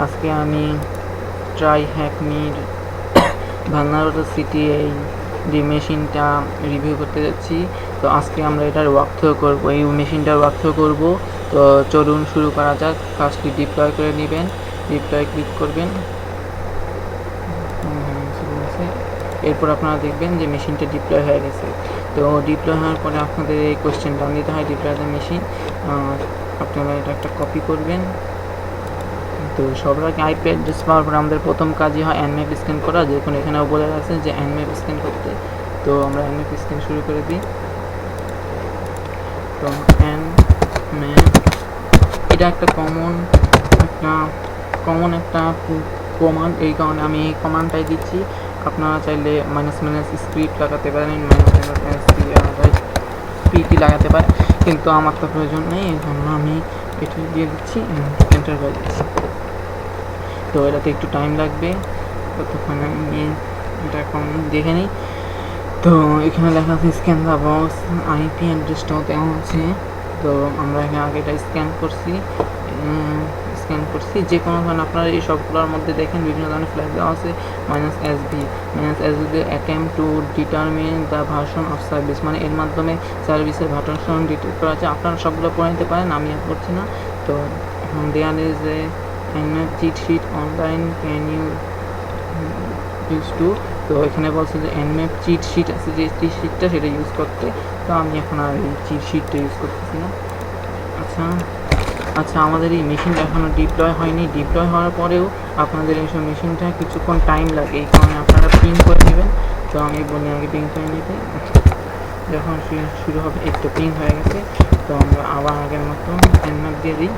আজকে আমি try হ্যাকমির vulnerability এই যে মেশিনটা রিভিউ করতে যাচ্ছি। তো আজকে আমরা এটার ওয়াকথ্রো করব, এই মেশিনটার ওয়াকথ্রো করব। তো চলুন শুরু করা যাক। ফার্স্টলি ডিপ্লয় করে নেবেন, ডিপ্লয় ক্লিক করবেন। এরপর আপনারা দেখবেন যে মেশিনটা ডিপ্লয় হয়ে গেছে। তো ডিপ্লয় হওয়ার পরে আপনাদের এই কোয়েশ্চেনটা দিতে হয়, ডিপ্লয় দ্য মেশিন। আপনারা এটা একটা কপি করবেন। তো সবার আগে আইপি অ্যাড্রেস পাওয়ার পর আমাদের প্রথম কাজই হয় এনম্যাপ স্ক্যান করা, যেখানে এখানেও বলে আছে যে এনম্যাপ স্ক্যান করতে। তো আমরা এনম্যাপ স্ক্যান শুরু করে দিই। তো এনম্যাপ এটা একটা কমন একটা কমান্ড, এই কারণে আমি এই কমান্ডটাই দিচ্ছি। আপনারা চাইলে মাইনাস স্ক্রিপ্ট লাগাতে পারেন, পিটি লাগাতে পারেন, কিন্তু আমার তো প্রয়োজন নেই, এই জন্য আমি এটা দিয়ে দিচ্ছি, এন্টার করে দিচ্ছি। তো এটাতে একটু টাইম লাগবে, ততক্ষণে আমি এটা এখন দেখে নিই। তো এখানে লেখা আছে স্ক্যান দ্য বক্স, আইপি অ্যাড্রেসটাও দেওয়া আছে। তো আমরা এখানে আগে এটা স্ক্যান করছি, যে কোনো ধরনের আপনারা এই সবগুলোর মধ্যে দেখেন বিভিন্ন ধরনের ফ্ল্যাগ দেওয়া আছে। -SB attempt to determine the version of service, মানে এর মাধ্যমে সার্ভিসের ভার্সন ডিটেক্ট করা আছে। আপনারা সবগুলো পড়ে নিতে পারেন, আমি আর করছি না। তো there is a Nmap cheat sheet online, can you use to. তো এখানে বলছে যে এনম্যাপ চিট শিট আছে, যে চিট শিটটা সেটা ইউজ করতে। তো আমি এখন আর এই চিট শিটটা ইউজ করতেছি না। আচ্ছা, আমাদের এই মেশিনটা এখনও ডিপ্লয় হয়নি। ডিপ্লয় হওয়ার পরেও আপনাদের এইসব মেশিনটা কিছুক্ষণ টাইম লাগে, এই কারণে আপনারা পিং করে নেবেন। তো আমি বলি আগে পিং করে নিতে, যখন শুরু হবে। একটু পিং হয়ে গেছে, তো আমরা আবার আগের মতো এনম্যাপ দিয়ে দিই।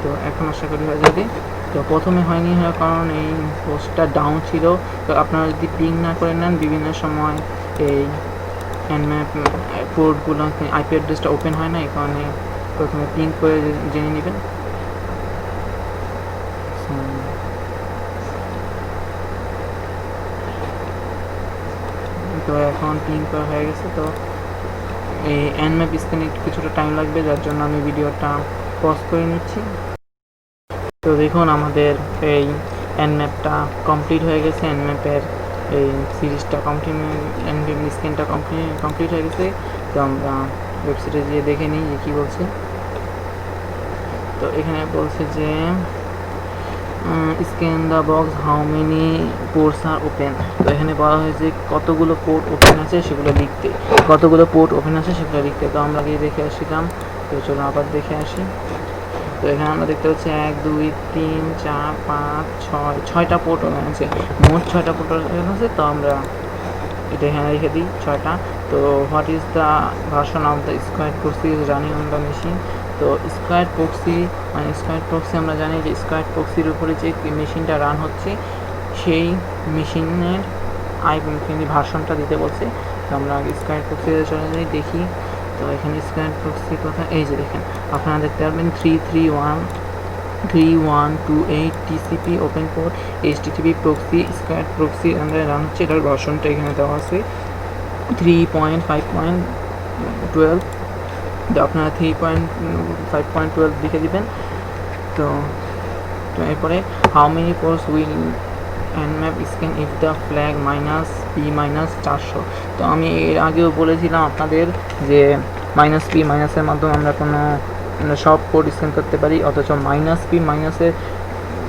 তো এখন আশা করি হয়ে যাবে। তো প্রথমে হয়নি হওয়ার কারণ এই পোস্টটা ডাউন ছিল। তো আপনারা যদি পিং না করে নেন, বিভিন্ন সময় এই এনম্যাপ পোর্টগুলো আইপি অ্যাড্রেসটা ওপেন হয় না, এই কারণে প্রথমে পিং করে জেনে নেবেন। তো এখন পিং করা হয়ে গেছে। তো এই এনম্যাপ স্ক্যানে কিছুটা টাইম লাগবে, যার জন্য আমি ভিডিওটা পজ করে নিচ্ছি। তো দেখুন আমাদের এই এনম্যাপটা কমপ্লিট হয়ে গেছে, এনম্যাপের এই সিরিজটা এনম্যাপ স্ক্যানটা কমপ্লিট হয়ে গেছে। তো আমরা ওয়েবসাইটে গিয়ে দেখে নিই যে কী বলছে। তো এখানে বলছে যে scan the box, how many ports are open. তো এখানে বলা হয়েছে কতগুলো পোর্ট ওপেন আছে সেগুলো লিখতে, তো আমরা গিয়ে দেখে আসছিলাম। তো চলো আবার দেখে আসি। তো এখানে আমরা দেখতে পাচ্ছি 1 2 3 4 5 6টা পোর্ট ওপেন আছে, মোট 6টা পোর্ট ওপেন আছে। তো আমরা এটা এখানে রেখে দিই 6টা। তো what is the version of the squad proxy is running on the machine. তো স্কোয়াড প্রক্সি আমরা জানি যে স্কোয়াড প্রক্সির উপরে যে মেশিনটা রান হচ্ছে, সেই মেশিনের ভার্সনটা দিতে বলছে। তো আমরা আগে স্কোয়াড প্রক্সিতে চলে যাই, দেখি। তো এখানে স্কোয়াড প্রক্সি কথা, এই যে দেখেন, আপনারা দেখতে পারবেন 33128 TCP open port HTTP proxy squad proxy আন্ডারে রান হচ্ছে। এটার ভার্সনটা এখানে দেওয়া আছে 3.5.12। তো আপনারা 3.5.12 লিখে দিবেন। তো এরপরে how many ports will Nmap scan if the flag -P-400। তো আমি এর আগেও বলেছিলাম আপনাদের যে -P এর মাধ্যমে আমরা সব পোর্ট স্ক্যান করতে পারি, অথচ -P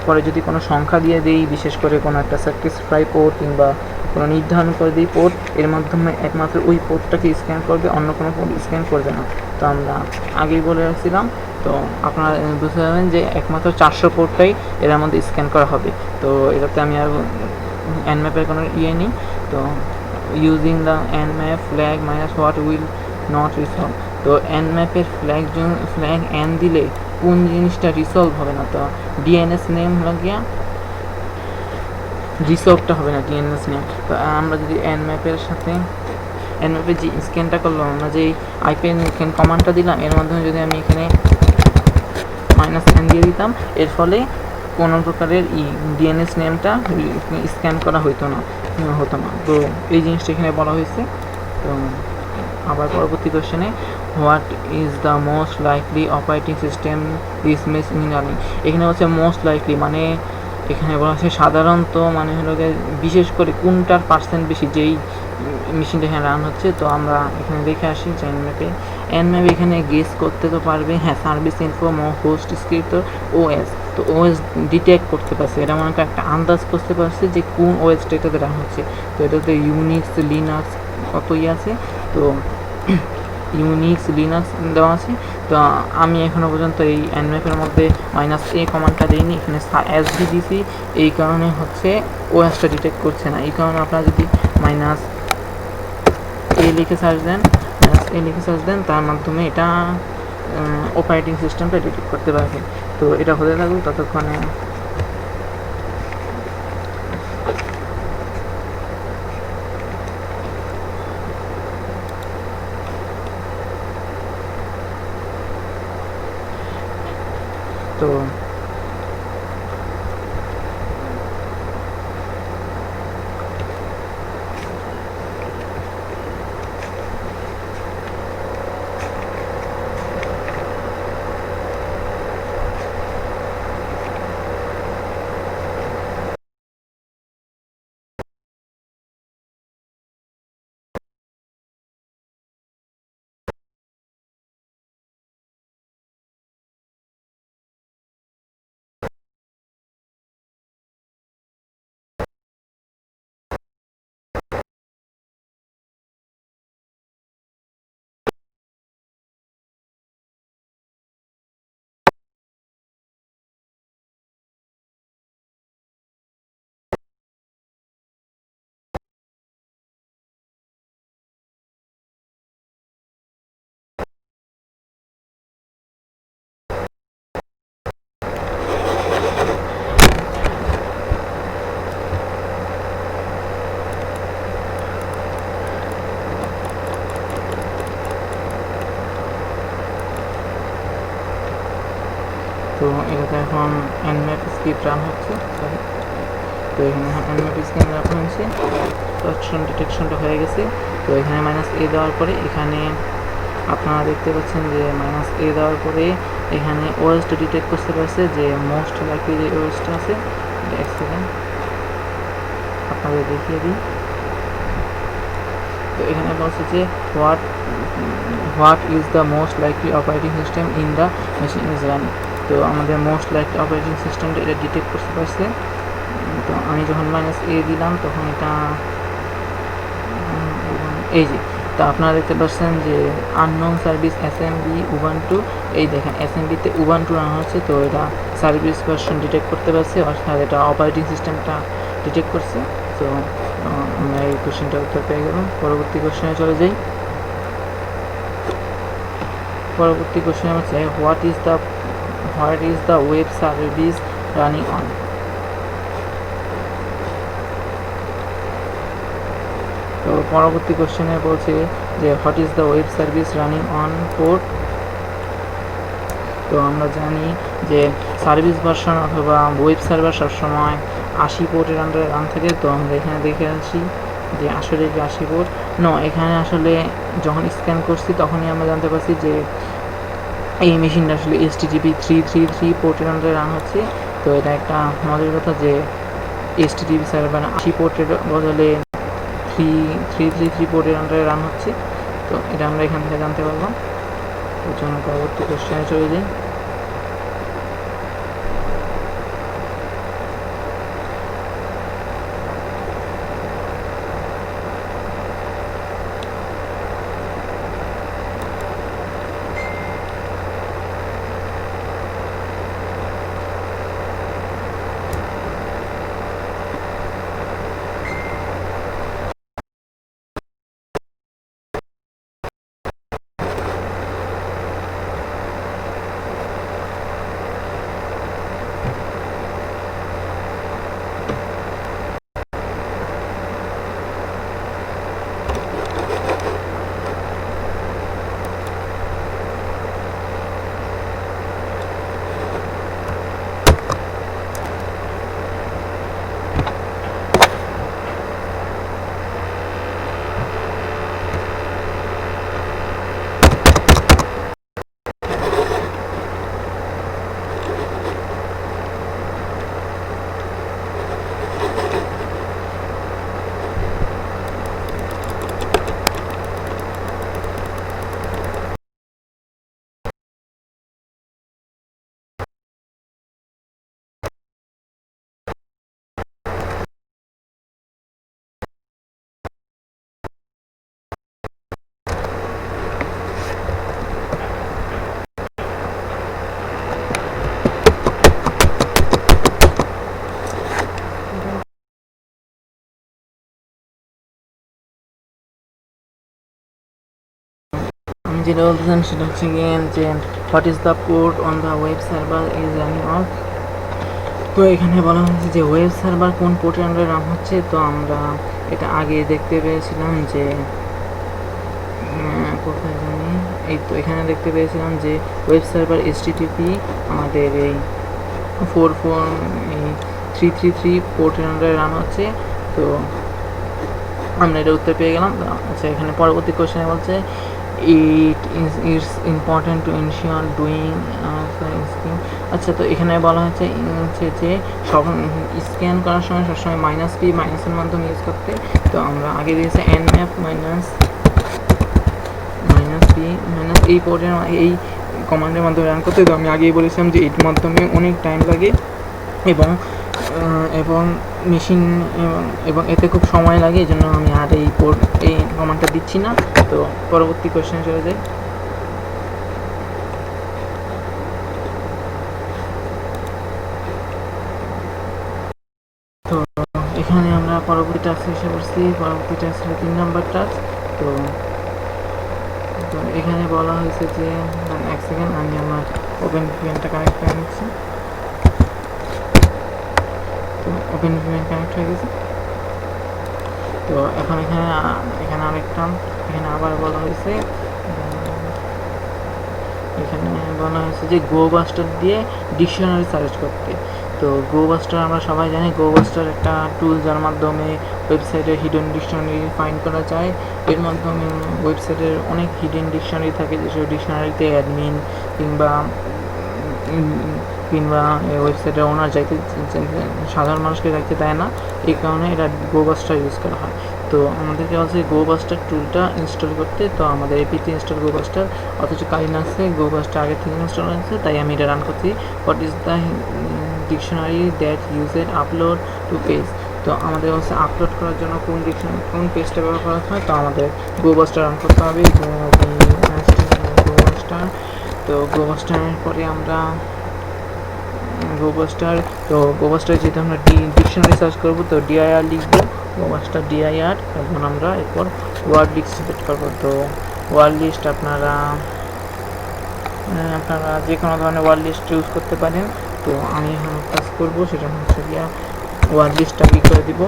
পরে যদি কোনো সংখ্যা দিয়ে দিই, বিশেষ করে কোনো একটা স্যাটিসফাই পোর্ট কিংবা কোনো নির্ধারণ করে দিই পোর্ট, এর মাধ্যমে একমাত্র ওই পোর্টটাকে স্ক্যান করবে, অন্য কোনো পোর্ট স্ক্যান করবে না। তো আমরা আগেই বলে রাখছিলাম। তো আপনারা বুঝতে পারবেন যে একমাত্র 400 পোর্টটাই এর মধ্যে স্ক্যান করা হবে। তো এটাতে আমি আর এনম্যাপের কোনো নেই। তো using the Nmap flag -what will not resolve. তো এনম্যাপের ফ্ল্যাগ এন দিলে কোন জিনিসটা রিসলভ হবে না, তো ডিএনএস নেম লাগিয়া রিসলভটা হবে না, ডিএনএস নেম। তো আমরা যদি এনম্যাপের যে স্ক্যানটা করলাম, আমরা যে আইপি কমান্ডটা দিলাম, এর মাধ্যমে যদি আমি এখানে -n দিয়ে দিতাম, এর ফলে কোনো প্রকারের ডিএনএস নেমটা স্ক্যান করা হতো না। তো এই জিনিসটা এখানে বলা হয়েছে। তো আবার পরবর্তী কোশ্চেনে what is the most likely operating system this machine running. এখানে হচ্ছে মোস্ট লাইকলি মানে এখানে বলা হচ্ছে সাধারণত মানে হলো বিশেষ করে কোনটার পার্সেন্ট বেশি যেই মেশিনটা এখানে রান হচ্ছে। তো আমরা এখানে দেখে আসি যে এনম্যাপ এখানে গেস করতে তো পারবে, হ্যাঁ service info host script OS, তো ওএস ডিটেক্ট করতে পারছে, এটা মনে একটা আন্দাজ করতে পারছে যে কোন ওএসটা এটাতে রান হচ্ছে। তো এটাতে ইউনিক্স লিনাক্স কতই আছে, তো ইউনিক্স লিনাক্স দেওয়া আছে। তো আমি এখনও পর্যন্ত এই এনম্যাপের মধ্যে -a কমান্ডটা দিইনি, এখানে এসডি দিছি, এই কারণে হচ্ছে ওএসটা ডিটেক্ট করছে না। এই কারণে আপনারা যদি -a লিখে সার্চ দেন তার মাধ্যমে এটা অপারেটিং সিস্টেমটা ডিটেক্ট করতে পারবে। তো এটা হতে থাকুক ততক্ষণে। তো তো এটাতে এখন এনম্যাপ স্ক্রিপ্ট রান হচ্ছে, সরি। তো এখানে এনম্যাপ স্ক্রিপ্ট রান হয়েছে, পার্সন ডিটেকশনটা হয়ে গেছে। তো এখানে -a দেওয়ার পরে এখানে আপনারা দেখতে পাচ্ছেন যে -a দেওয়ার পরে এখানে ওএসটা ডিটেক্ট করতে পারছে যে মোস্ট লাইকলি যে ওএসটা আছে। এক সেকেন্ড আপনাদের দেখিয়ে দিই। তো এখানে বলছে যে what is the most likely operating system in the machine is running. তো আমাদের মোস্ট লাইকলি অপারেটিং সিস্টেমটা এটা ডিটেক্ট করতে পারছে। তো আমি যখন -a দিলাম তখন এটা এই যে, তো আপনারা দেখতে পাচ্ছেন যে আননোন সার্ভিস এসএমবি উবান্টু, এই দেখেন এসএমবিতে উবান্টু রান হচ্ছে। তো এটা সার্ভিস ভার্সন ডিটেক্ট করতে পারছে, অর্থাৎ এটা অপারেটিং সিস্টেমটা ডিটেক্ট করছে। তো আমরা এই কোশ্চেনটার উত্তর পেয়ে গেলাম। পরবর্তী কোশ্চেনে চলে যাই। পরবর্তী কোশ্চেন হচ্ছে what is the web service running on. তো পরবর্তী কোশ্চেনে বলছে যে what is the web service running on port. তো আমরা জানি যে সার্ভিস ভার্সন অথবা ওয়েব সার্ভার সবসময় 80 পোর্টের আন্ডারে রান থাকে। তো আমরা এখানে দেখে আসি যে আসলে কি 80 পোর্ট এখানে আসলে যখন স্ক্যান করছি তখনই আমরা জানতে পারছি যে এই মেশিনটা আসলে HTTP 333 পোর্টের আন্ডারে রান হচ্ছে। তো এটা একটা মজার কথা যে HTTP সার্ভার 80 পোর্টের বদলে 333 পোর্টের আন্ডারে রান হচ্ছে। তো এটা আমরা এখান থেকে জানতে পারলাম। তো চলুন পরবর্তী কোশ্চেনে চলে যাই। যেটা বলতেছেন সেটা হচ্ছে গিয়ে যে what is the port on the web server is running of. তো এখানে বলা হয়েছে যে ওয়েব সার্ভার কোন পোর্টের আন্ডারে রান হচ্ছে। তো আমরা এটা আগে দেখতে পেয়েছিলাম যে কোথায় জানি, এই তো এখানে দেখতে পেয়েছিলাম যে ওয়েব সার্ভার HTTP আমাদের এই 333 পোর্টের আন্ডারে রান হচ্ছে। তো আমরা এটা উত্তর পেয়ে গেলাম। আচ্ছা, এখানে পরবর্তী কোশ্চেনে বলছে it's important to ensure doing scan. আচ্ছা, তো এখানে বলা হচ্ছে যে সব স্ক্যান করার সময় সবসময় -p মাইনাসের মাধ্যমে ইউজ করতে। তো আমরা আগে দিয়েছে nmap -p এই পোর্টের এই কমান্ডের মাধ্যমে রান করতে। তো আমি আগেই বলেছিলাম যে এর মাধ্যমে অনেক টাইম লাগে এবং মেশিন এবং এতে খুব সময় লাগে, এই জন্য আমি আর এই কমান্ডটা দিচ্ছি না। তো পরবর্তী কোয়েশ্চেনে চলে যাই। তো এখানে আমরা পরবর্তী টাস্ক এসে পড়ছি। পরবর্তী টাস্ক হলো 3 নম্বর টাস্ক। তো এখানে বলা হয়েছে যে এক সেকেন্ড, আমি আমার ওপেন ভিপিএনটা কানেক্ট করে নিচ্ছি। তো ওপেন ভিপিএন কানেক্ট হয়ে গেছে। তো এখন এখানে আরেকটা এখানে আবার বলা হয়েছে, এখানে বলা হয়েছে যে গোবাস্টার দিয়ে ডিকশনারি সার্চ করতে। তো গোবাস্টার আমরা সবাই জানি, গোবাস্টার একটা টুল যার মাধ্যমে ওয়েবসাইটের হিডেন ডিকশনারি ফাইন্ড করা যায়। এর মাধ্যমে ওয়েবসাইটের অনেক হিডেন ডিকশনারি থাকে, যেসব ডিকশনারিতে অ্যাডমিন কিংবা ওয়েবসাইটের ওনার যাইতে সাধারণ মানুষকে যাইতে দেয় না, এই কারণে এটা গোবাস্টার ইউজ করা হয়। তো আমাদেরকে বলছে গোবাস্টার টুলটা ইনস্টল করতে। তো আমাদের এপিতে ইনস্টল গোবাস্টার, অথচ কাইনাসে গোবাস্টার আগে থেকে ইনস্টল আছে, তাই আমি এটা রান করছি। What is the dictionary that ইউজের আপলোড টু পেজ। তো আমাদের হচ্ছে আপলোড করার জন্য কোন পেজটা ব্যবহার করা হয়। তো আমাদের গোবাস্টার রান করতে হবে, গোবাস্টার। তো গোবাস্টারের পরে আমরা গোবাস্টার যেহেতু আমরা ডিকশনারি সার্চ করবো, তো DIR লিখবো, গোবাস্টার DIR। এবং আমরা এরপর ওয়ার্ড লিস্ট সিলেক্ট করবো। তো ওয়ার্ড লিস্ট আপনারা যে কোনো ধরনের ওয়ার্ড লিস্ট ইউজ করতে পারেন। তো আমি এখন কাজ করবো, সেটা হচ্ছে গিয়া ওয়ার্ড লিস্টটা ক্লিক করে দিব।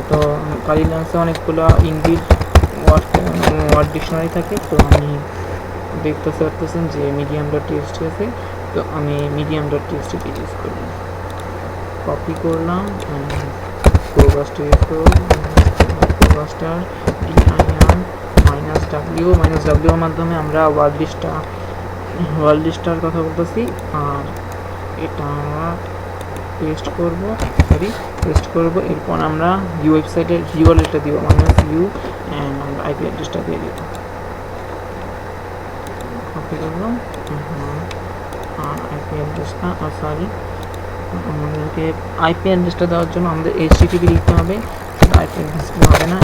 তো কালিনাসে অনেকগুলো ইনবিল্ট ওয়ার্ড ডিকশনারি থাকে। তো আমি দেখতে পারতেছেন যে medium.txt আছে। তো আমি medium.txt ইউজ করব, কপি করলাম, গোবাস্টার ইউজ করব, গোবাস্টার -w এর মাধ্যমে আমরা ওয়ার্ড লিস্টটার কথা বলতেছি। আর এটা পেস্ট করব। এরপর আমরা ওয়েবসাইটের URL-টা দিব, -u, অ্যান্ড আমরা IP অ্যাড্রেসটা দিয়ে দিব। কপি করলাম, আর IP অ্যাড্রেসটা আমাদেরকে IP অ্যাড্রেসটা দেওয়ার জন্য আমাদের HTTP লিখতে হবে। IP অ্যাড্রেসটা হবে না,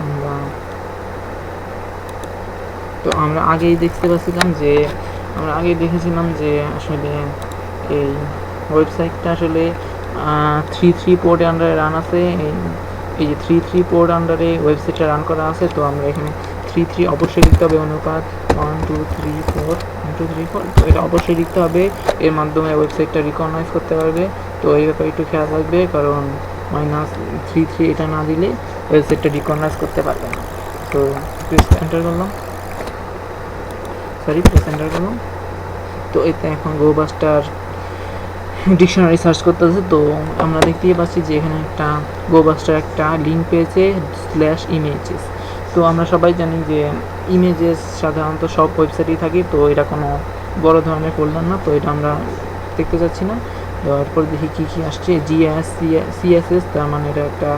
আমরা তো আমরা আগেই দেখেছিলাম যে আসলে এই ওয়েবসাইটটা আসলে 3.3 পোর্টের আন্ডারে রান আছে। এই যে 3.3 পোর্ট আন্ডারে ওয়েবসাইটটা রান করা আছে। তো আমরা এখানে 3.3 অবশ্যই লিখতে হবে, অনুপাত 1 2 3 4 1 2 3 4। তো এটা অবশ্যই লিখতে হবে, এর মাধ্যমে ওয়েবসাইটটা রিকগনাইজ করতে পারবে। তো এই ব্যাপারে একটু খেয়াল রাখবে, কারণ -3.3 এটা না দিলে ওয়েবসাইটটা রিকগনাইজ করতে পারবে না। তো প্রেস এন্টার করলাম। তো এতে এখন গোবাস্টার ডিকশনারি সার্চ করতেছে। তো আমরা দেখতেই পাচ্ছি যে এখানে একটা গোবাস্টার একটা লিঙ্ক পেয়েছে /images। তো আমরা সবাই জানি যে ইমেজেস সাধারণত সব ওয়েবসাইটেই থাকে। তো এটা কোনো বড় ধরনের ফোল্ডার না, তো এটা আমরা দেখতে যাচ্ছি না। এরপর দেখি কী আসছে, CSS। তার মানে এটা একটা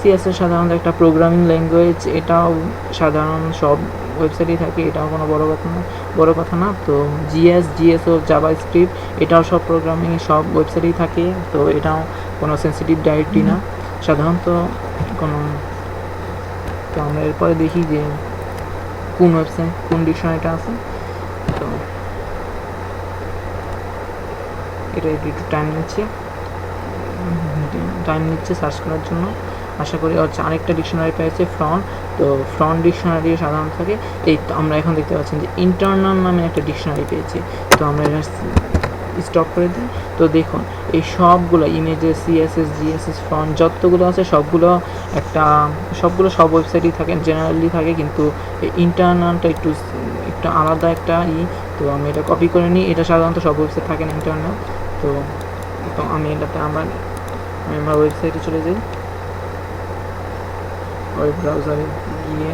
CSS সাধারণত একটা প্রোগ্রামিং ল্যাঙ্গুয়েজ, এটাও সাধারণ সব ওয়েবসাইটেই থাকে, এটাও কোনো বড় কথা না। তো GS ও জাভাস্ক্রিপ্ট, এটাও সব প্রোগ্রামিং সব ওয়েবসাইটেই থাকে। তো এটাও কোনো সেন্সিটিভ ডাইরেক্টরি না সাধারণত কোনো। তো আমরা এরপরে দেখি যে কোন ওয়েবসাইট কোন ডিকশনারিটা আছে। তো এটা একটু টাইম নিচ্ছে সার্চ করার জন্য। আশা করি হচ্ছে আরেকটা ডিকশনারি পেয়েছে ফ্রন্ট। তো ফ্রন্ট ডিকশনারি সাধারণত থাকে। এই তো আমরা এখন দেখতে পাচ্ছি যে ইন্টারনাল নামে একটা ডিকশনারি পেয়েছি। তো আমরা এটা স্টপ করে দিই। তো দেখুন এই সবগুলো ইমেজেস, সিএসএস, জিএসএস, ফন্ট যতগুলো আছে সবগুলো সব ওয়েবসাইটেই থাকে, জেনারেলি থাকে, কিন্তু এই ইন্টারনালটা একটু আলাদা একটা তো আমি এটা কপি করে নিই। এটা সাধারণত সব ওয়েবসাইট থাকে না ইন্টারনাল। তো আমি এটাতে আমার ওয়েবসাইটে চলে যাই, ওয়েব ব্রাউজারে গিয়ে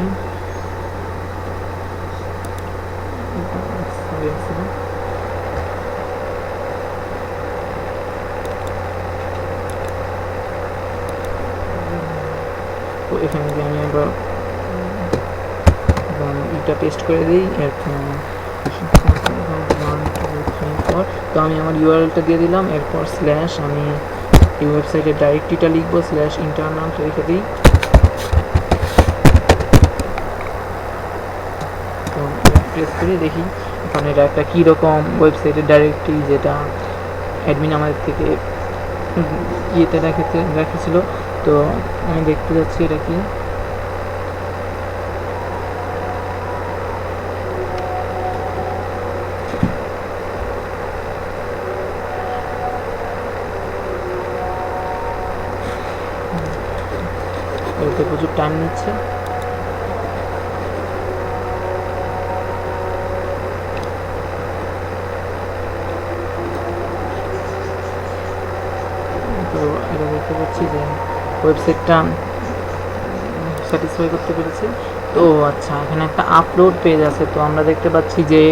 তো এখানে গিয়ে আমি একবার এটা পেস্ট করে দিই। এরপর 1 2 3 4 তো আমি আমার ইউআরএলটা দিয়ে দিলাম। এরপর স্ল্যাশ আমি এই ওয়েবসাইটের ডাইরেক্টরিটা লিখবো, স্ল্যাশ ইন্টারনাল রেখে দিই। তো প্রেস করে দেখি এখন এটা একটা কীরকম ওয়েবসাইটের ডাইরেক্টরি, যেটা অ্যাডমিন আমাদের থেকে ইয়েতে রেখেছিল। তো আমি দেখতে যাচ্ছি এটা কি। এতে প্রচুর টাইম নিচ্ছে। তো এটা দেখতে পাচ্ছি যে ওয়েবসাইটটা স্যাটিসফাই করতে পেরেছি। তো আচ্ছা, এখানে একটা আপলোড পেজ আছে। তো আমরা দেখতে পাচ্ছি যে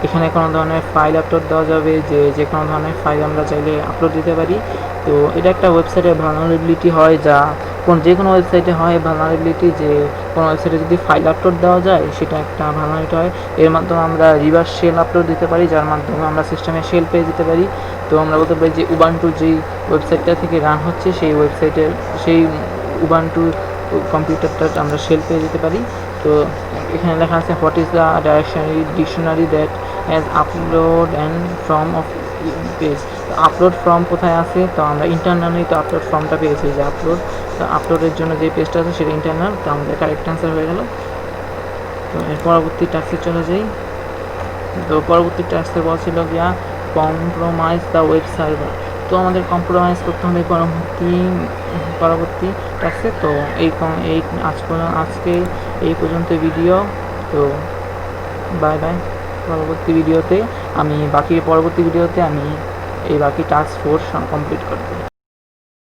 এখানে কোনো ধরনের ফাইল আপলোড দেওয়া যাবে, যে কোনো ধরনের ফাইল আমরা চাইলে আপলোড দিতে পারি। তো এটা একটা ওয়েবসাইটের ভালনারেবিলিটি হয়, যা যে কোনো ওয়েবসাইটে হয় ভালনারেবিলিটি, যে কোনো ওয়েবসাইটে যদি ফাইল আপলোড দেওয়া যায় সেটা একটা ভালনারেবিলিটি হয়। এর মাধ্যমে আমরা রিভার্স শেল আপলোড দিতে পারি, যার মাধ্যমে আমরা সিস্টেমে শেল পেয়ে যেতে পারি। তো আমরা বলতে পারি যে উবান্টু যেই ওয়েবসাইটটা থেকে রান হচ্ছে সেই উবান্টু কম্পিউটারটা আমরা শেল পেয়ে যেতে পারি। তো এখানে লেখা আছে what is the dictionary that has upload and from of page. তো আপলোড ফর্ম কোথায় আছে? তো আমরা ইন্টারনালি তো আপলোড ফর্মটা পেয়েছি, যে আপলোডের জন্য যে পেজটা আছে সেটা ইন্টারনাল। তো আমাদের কারেক্ট অ্যান্সার হয়ে গেল। তো এর পরবর্তী টাস্কে চলে যাই। তো পরবর্তী টাস্কে বলছিল গিয়া কম্প্রোমাইজ দ্য ওয়েব সার্ভার। তো আমাদের কম্প্রোমাইজ করতে হবে পরবর্তী টাস্কে। তো আজকে এই পর্যন্ত ভিডিও। তো বাই বাই। পরবর্তী ভিডিওতে আমি এই বাকি টাস্ক ফোর্স কমপ্লিট করব।